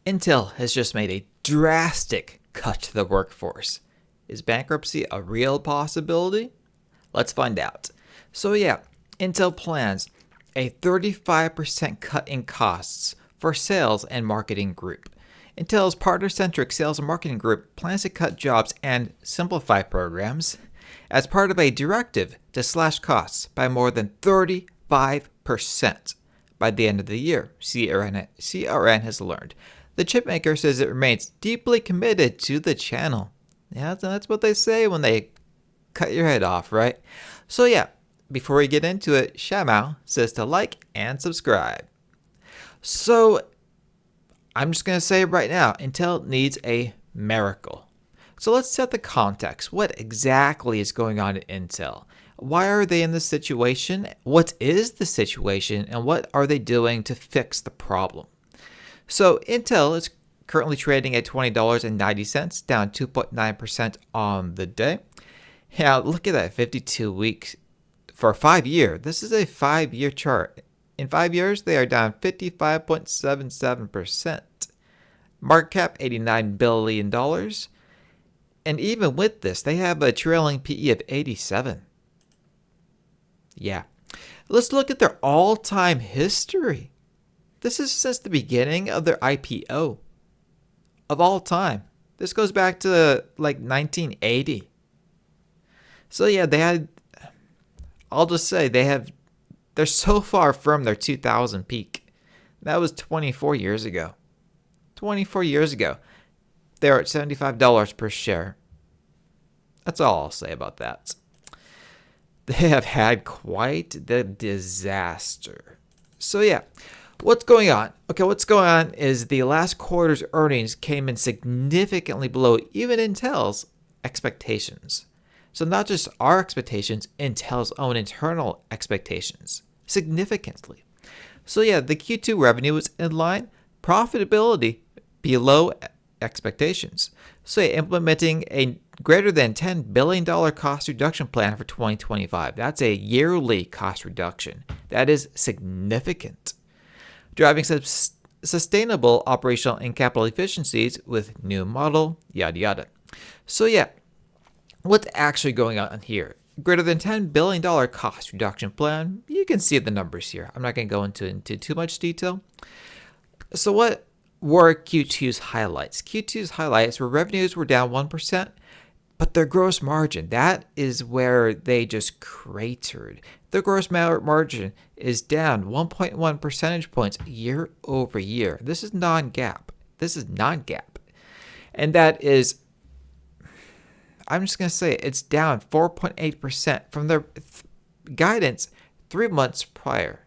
Intel has just made a drastic cut to the workforce. Is bankruptcy a real possibility? Let's find out. So yeah, Intel plans a 35% cut in costs for sales and marketing group. Intel's partner-centric sales and marketing group plans to cut jobs and simplify programs as part of a directive to slash costs by more than 35% by the end of the year, CRN has learned. The chipmaker says it remains deeply committed to the channel. Yeah, that's what they say when they cut your head off, right? So yeah, before we get into it, Shamao says to like and subscribe. So I'm just going to say right now, Intel needs a miracle. So let's set the context. What exactly is going on at Intel? Why are they in this situation? What is the situation? And what are they doing to fix the problem? So Intel is currently trading at $20.90, down 2.9% on the day. Now look at that, 52 weeks for 5 year. This is a 5-year chart. In 5 years, they are down 55.77%. Market cap, $89 billion. And even with this, they have a trailing PE of 87. Yeah. Let's look at their all-time history. This is since the beginning of their IPO of all time. This goes back to like 1980. So yeah, I'll just say they're so far from their 2000 peak. That was 24 years ago. 24 years ago. They're at $75 per share. That's all I'll say about that. They have had quite the disaster. So yeah, what's going on? Okay, what's going on is the last quarter's earnings came in significantly below even Intel's expectations. So not just our expectations, Intel's own internal expectations, significantly. So yeah, the Q2 revenue was in line, profitability below expectations. So yeah, implementing a greater than $10 billion cost reduction plan for 2025. That's a yearly cost reduction. That is significant. Driving sustainable operational and capital efficiencies with new model, yada yada. So yeah, what's actually going on here? Greater than $10 billion cost reduction plan. You can see the numbers here. I'm not going to go into too much detail. So what were Q2's highlights? Q2's highlights were revenues were down 1%, but their gross margin, that is where they just cratered. The gross margin is down 1.1 percentage points year over year. This is non-GAAP. And that is, I'm just going to say it's down 4.8% from their guidance 3 months prior.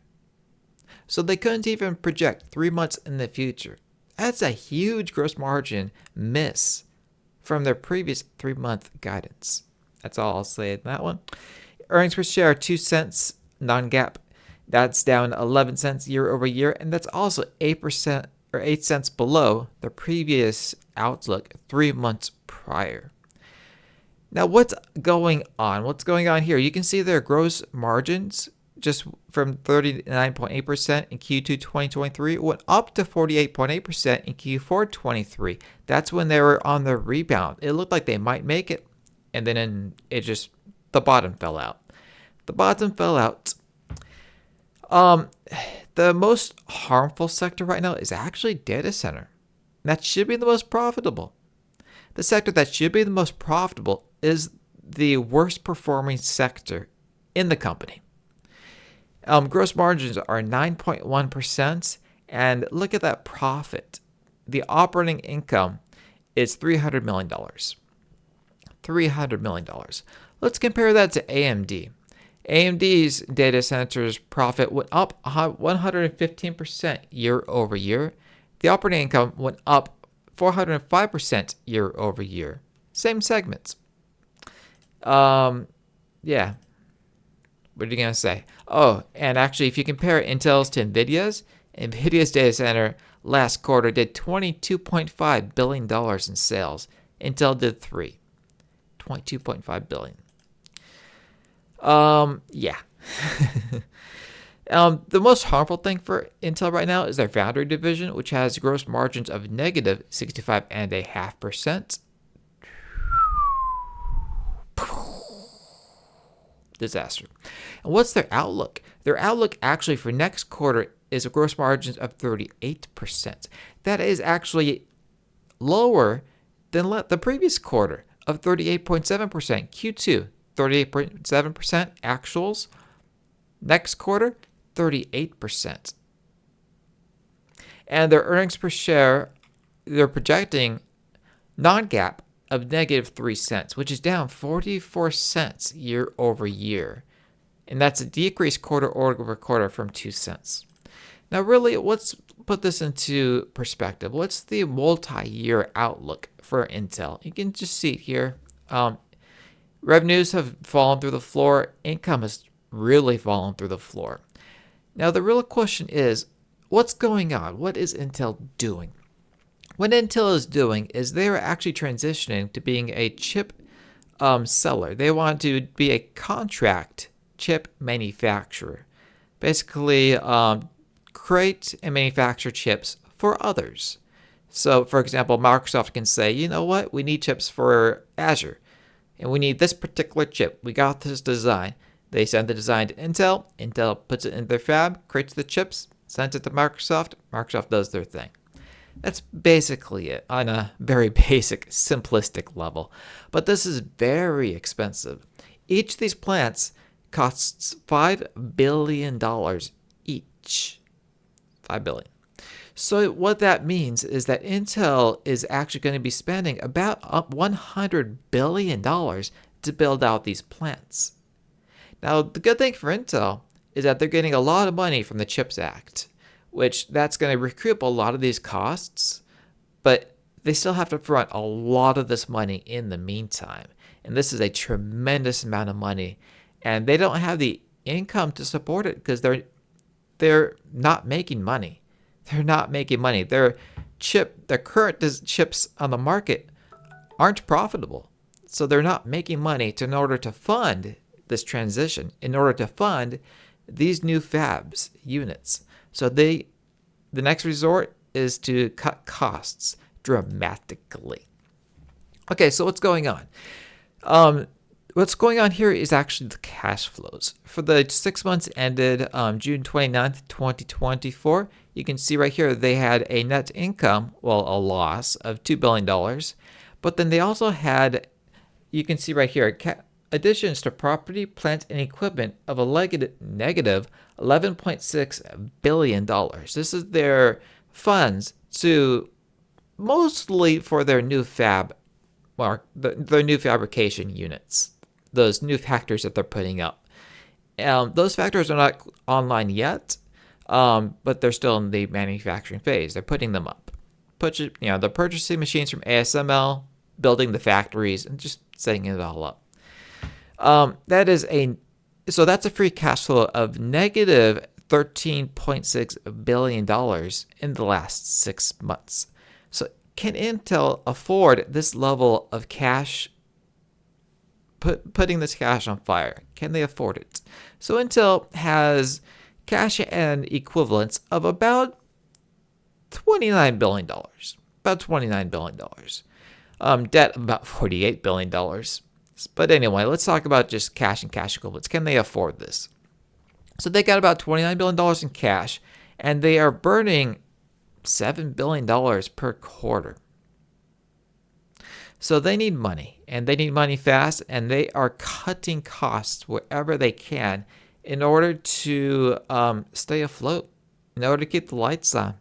So they couldn't even project 3 months in the future. That's a huge gross margin miss from their previous 3-month guidance. That's all I'll say in that one. Earnings per share, 2 cents non-GAAP. That's down 11 cents year over year, and that's also 8% or 8 cents below the previous outlook 3 months prior. Now, what's going on? What's going on here? You can see their gross margins just from 39.8% in Q2 2023 went up to 48.8% in Q4 23. That's when they were on the rebound. It looked like they might make it, and then the bottom fell out. The most harmful sector right now is actually data center. That should be the most profitable. The sector that should be the most profitable is the worst performing sector in the company. Gross margins are 9.1%, and look at that profit. The operating income is $300 million. $300 million. Let's compare that to AMD. AMD's data centers profit went up 115% year over year. The operating income went up 405% year over year. Same segments. Yeah. What are you going to say? Oh, and actually, if you compare Intel's to NVIDIA's data center last quarter did $22.5 billion in sales. Intel did $22.5 billion. Yeah. The most harmful thing for Intel right now is their Foundry division, which has gross margins of negative 65.5%. Disaster. And what's their outlook? Their outlook actually for next quarter is a gross margins of 38%. That is actually lower than the previous quarter of 38.7%. Q2, 38.7% actuals. Next quarter, 38%. And their earnings per share, they're projecting non-GAAP of negative 3 cents, which is down 44 cents year over year. And that's a decrease quarter over quarter from 2 cents. Now, really, let's put this into perspective. What's the multi-year outlook for Intel? You can just see it here. Revenues have fallen through the floor. Income has really fallen through the floor. Now, the real question is, what's going on? What is Intel doing? What Intel is doing is they are actually transitioning to being a chip seller. They want to be a contract chip manufacturer. Basically, create and manufacture chips for others. So, for example, Microsoft can say, you know what, we need chips for Azure, and we need this particular chip. We got this design. They send the design to Intel. Intel puts it in their fab, creates the chips, sends it to Microsoft. Microsoft does their thing. That's basically it on a very basic, simplistic level. But this is very expensive. Each of these plants costs $5 billion each. $5 billion. So what that means is that Intel is actually going to be spending about $100 billion to build out these plants. Now, the good thing for Intel is that they're getting a lot of money from the CHIPS Act, which that's going to recoup a lot of these costs, but they still have to front a lot of this money in the meantime. And this is a tremendous amount of money, and they don't have the income to support it because they're not making money. They're not making money. Their current chips on the market aren't profitable, so they're not making money in order to fund this transition, in order to fund these new fabs units. So the next resort is to cut costs dramatically. Okay, so what's going on? What's going on here is actually the cash flows. For the 6 months ended June 29th, 2024, you can see right here they had a net income, well, a loss of $2 billion. But then they also had, you can see right here, additions to property, plant, and equipment of a negative $11.6 billion. This is their funds to mostly for their new fab, or their new fabrication units, those new factories that they're putting up. Those factories are not online yet, but they're still in the manufacturing phase. They're putting them up. They're purchasing machines from ASML, building the factories, and just setting it all up. So that's a free cash flow of negative $13.6 billion in the last 6 months. So can Intel afford this level of cash, putting this cash on fire? Can they afford it? So Intel has cash and equivalents of about $29 billion. About $29 billion. Debt of about $48 billion. But anyway, let's talk about just cash and cash equivalents. Can they afford this? So they got about $29 billion in cash, and they are burning $7 billion per quarter. So they need money, and they need money fast, and they are cutting costs wherever they can in order to stay afloat, in order to keep the lights on.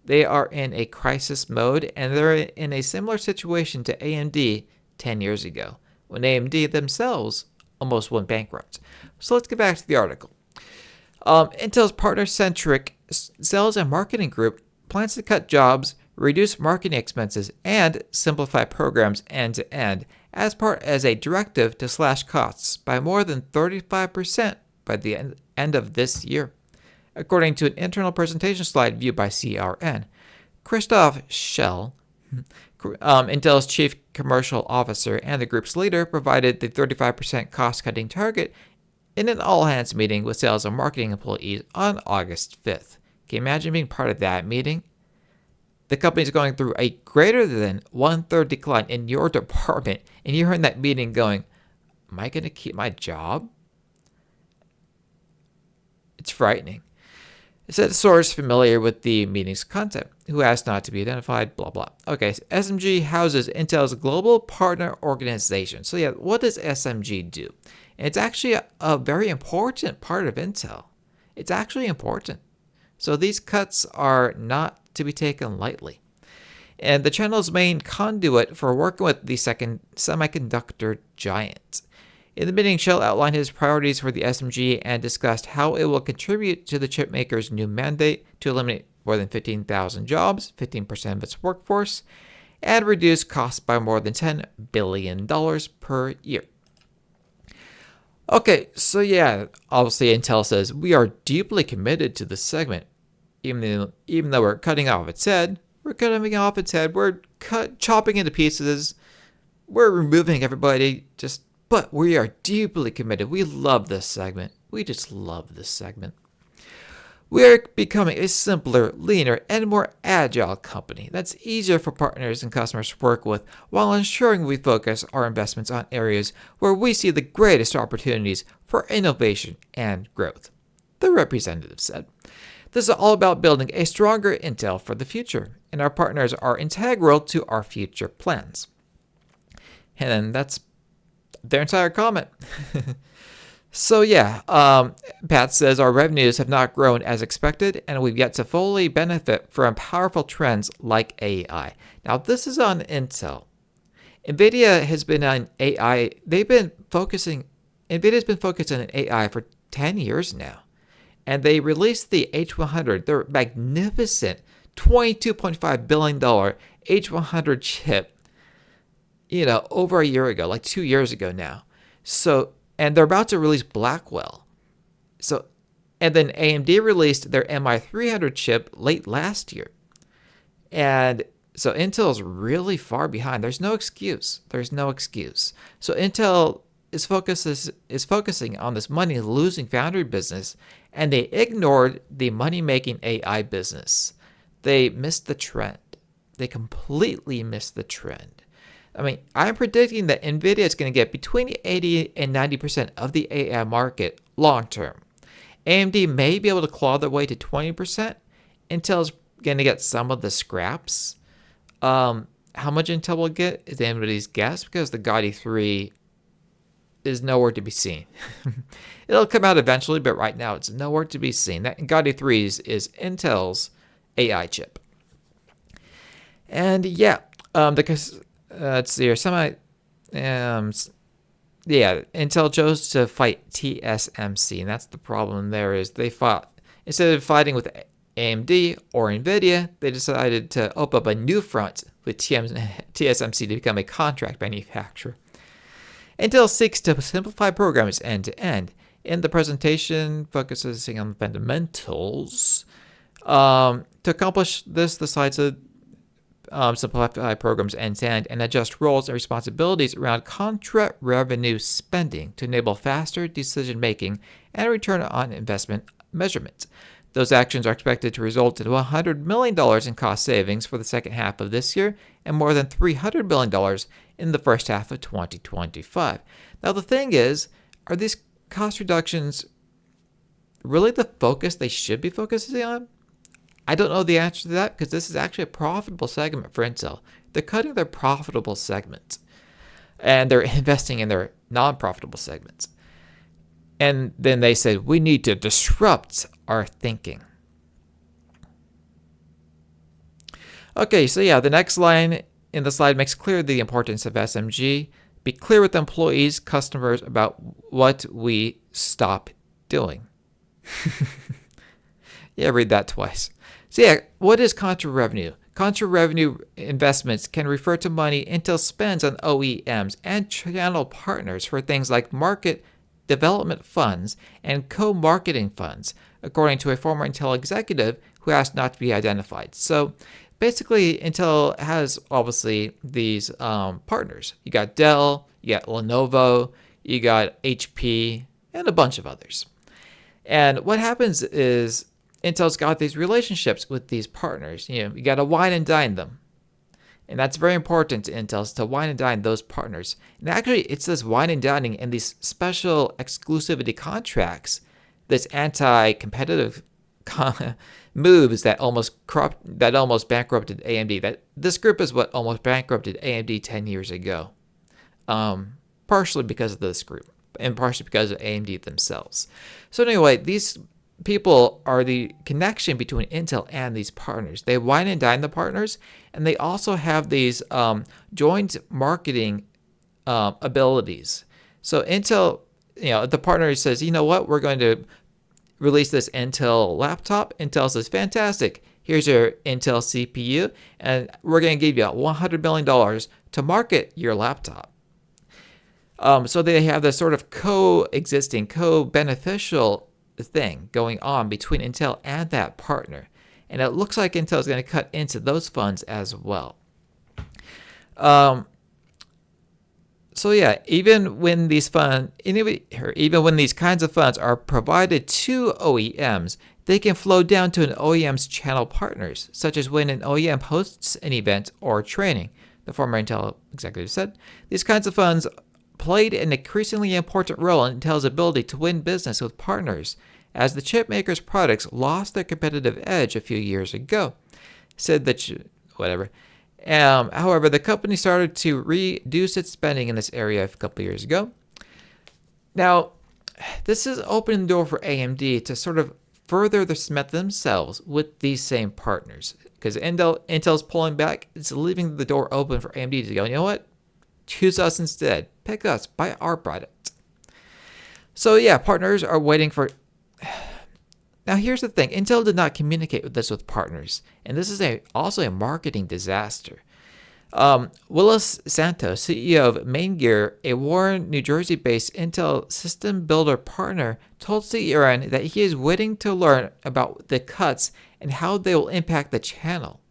They are in a crisis mode, and they're in a similar situation to AMD 10 years ago, when AMD themselves almost went bankrupt. So let's get back to the article. Intel's partner-centric sales and marketing group plans to cut jobs, reduce marketing expenses, and simplify programs end-to-end as part as a directive to slash costs by more than 35% by the end of this year, according to an internal presentation slide viewed by CRN. Christoph Schell, Intel's chief commercial officer and the group's leader, provided the 35% cost-cutting target in an all-hands meeting with sales and marketing employees on August 5th. Can you imagine being part of that meeting? The company is going through a greater than 1/3 decline in your department, and you're in that meeting going, am I going to keep my job? It's frightening. It said a source familiar with the meeting's content, who asked not to be identified, blah, blah. Okay, so SMG houses Intel's global partner organization. So yeah, what does SMG do? And it's actually a very important part of Intel. It's actually important. So these cuts are not to be taken lightly. And the channel's main conduit for working with the second semiconductor giant. In the meeting, Shell outlined his priorities for the SMG and discussed how it will contribute to the chipmaker's new mandate to eliminate more than 15,000 jobs, 15% of its workforce, and reduce costs by more than $10 billion per year. Okay, so yeah, obviously Intel says we are deeply committed to this segment. Even though we're cutting off its head, we're chopping into pieces, we're removing everybody, but we are deeply committed. We love this segment. We just love this segment. We are becoming a simpler, leaner, and more agile company that's easier for partners and customers to work with while ensuring we focus our investments on areas where we see the greatest opportunities for innovation and growth, the representative said. This is all about building a stronger Intel for the future, and our partners are integral to our future plans. And that's their entire comment. So yeah, Pat says our revenues have not grown as expected, and we've yet to fully benefit from powerful trends like AI. Now this is on Intel. NVIDIA has been on AI. NVIDIA's been focused on AI for 10 years now. And they released the H100, their magnificent $22.5 billion H100 chip, over a year ago, like 2 years ago now. So, and they're about to release Blackwell. So, and then AMD released their MI300 chip late last year. And so Intel's really far behind. There's no excuse. So Intel is focusing on this money-losing foundry business, and they ignored the money-making AI business. They missed the trend. They completely missed the trend. I mean, I'm predicting that NVIDIA is going to get between 80 and 90% of the AI market long term. AMD may be able to claw their way to 20%. Intel's going to get some of the scraps. How much Intel will get is anybody's guess, because the Gaudi 3 is nowhere to be seen. It'll come out eventually, but right now it's nowhere to be seen. That Gaudi 3 is Intel's AI chip. And yeah, let's see here. Intel chose to fight TSMC, and that's the problem there is they fought, instead of fighting with AMD or NVIDIA, they decided to open up a new front with TSMC to become a contract manufacturer. Intel seeks to simplify programs end-to-end. In the presentation, focusing on fundamentals. To accomplish this, the slides simplify programs end-to-end and adjust roles and responsibilities around contra revenue spending to enable faster decision-making and return on investment measurement. Those actions are expected to result in $100 million in cost savings for the second half of this year and more than $300 million in the first half of 2025. Now, the thing is, are these cost reductions really the focus they should be focusing on? I don't know the answer to that, because this is actually a profitable segment for Intel. They're cutting their profitable segments, and they're investing in their non-profitable segments. And then they said, we need to disrupt our thinking. Okay, so yeah, the next line in the slide makes clear the importance of SMG. Be clear with employees, customers about what we stop doing. Yeah, read that twice. So yeah, what is contra revenue? Contra revenue investments can refer to money Intel spends on OEMs and channel partners for things like market development funds and co-marketing funds, according to a former Intel executive who asked not to be identified. So basically, Intel has obviously these partners. You got Dell, you got Lenovo, you got HP, and a bunch of others. And what happens is Intel's got these relationships with these partners. You got to wine and dine them. And that's very important to Intel, is to wine and dine those partners. And actually, it's this wine and dining and these special exclusivity contracts, this anti-competitive moves that almost bankrupted AMD. That this group is what almost bankrupted AMD 10 years ago, partially because of this group and partially because of AMD themselves. So anyway, these people are the connection between Intel and these partners. They wine and dine the partners, and they also have these joint marketing abilities. So Intel, the partner says, you know what, we're going to release this Intel laptop. Intel says, fantastic, here's your Intel CPU, and we're going to give you $100 million to market your laptop. So they have this sort of coexisting, co-beneficial thing going on between Intel and that partner. And it looks like Intel is going to cut into those funds as well. So yeah, even when these kinds of funds are provided to OEMs, they can flow down to an OEM's channel partners, such as when an OEM hosts an event or training. The former Intel executive said, these kinds of funds played an increasingly important role in Intel's ability to win business with partners as the chip maker's products lost their competitive edge a few years ago. Said that, whatever. However, the company started to reduce its spending in this area a couple years ago. Now, this has opened the door for AMD to sort of further cement themselves with these same partners. Because Intel's pulling back, it's leaving the door open for AMD to go, you know what? Choose us instead. Pick us. Buy our product. So yeah, partners are waiting for... Now here's the thing. Intel did not communicate with partners. And this is also a marketing disaster. Willis Santos, CEO of Maingear, a Warren, New Jersey-based Intel system builder partner, told CERN that he is waiting to learn about the cuts and how they will impact the channel.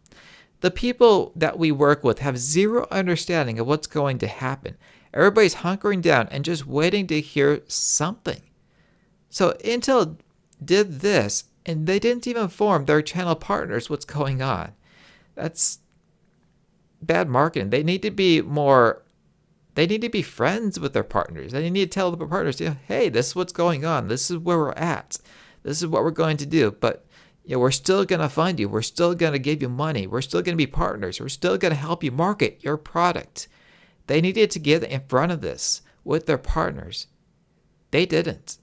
The people that we work with have zero understanding of what's going to happen. Everybody's hunkering down and just waiting to hear something. So Intel did this, and they didn't even inform their channel partners what's going on. That's bad marketing. They need to be friends with their partners. They need to tell the partners, hey, this is what's going on. This is where we're at. This is what we're going to do. But we're still going to fund you. We're still going to give you money. We're still going to be partners. We're still going to help you market your product. They needed to get in front of this with their partners. They didn't.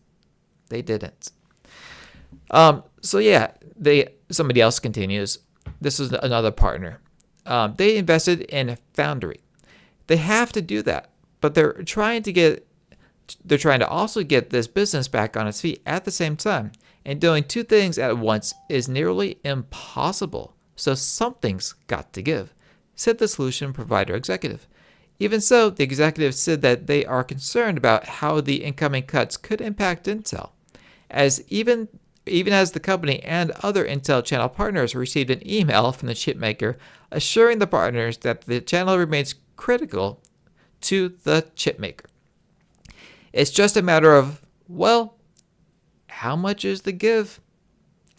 So yeah, somebody else continues. This is another partner. They invested in Foundry. They have to do that, but they're trying to also get this business back on its feet at the same time. And doing two things at once is nearly impossible. So something's got to give, said the solution provider executive. Even so, the executive said that they are concerned about how the incoming cuts could impact Intel, as even as the company and other Intel channel partners received an email from the chipmaker assuring the partners that the channel remains critical to the chipmaker. It's just a matter of, well, how much is the give?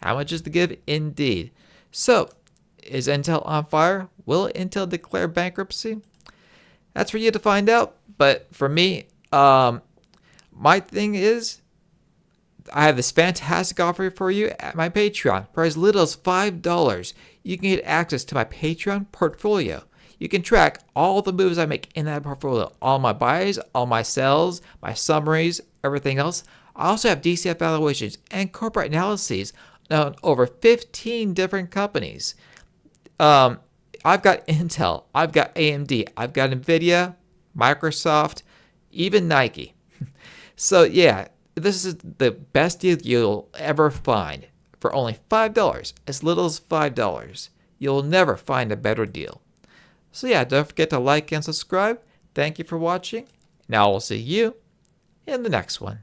How much is the give indeed? So, is Intel on fire? Will Intel declare bankruptcy? That's for you to find out. But for me, my thing is, I have this fantastic offer for you at my Patreon. For as little as $5, you can get access to my Patreon portfolio. You can track all the moves I make in that portfolio. All my buys, all my sells, my summaries, everything else. I also have DCF valuations and corporate analyses on over 15 different companies. I've got Intel, I've got AMD, I've got NVIDIA, Microsoft, even Nike. So yeah, this is the best deal you'll ever find for only $5, as little as $5. You'll never find a better deal. So yeah, don't forget to like and subscribe. Thank you for watching. Now I'll see you in the next one.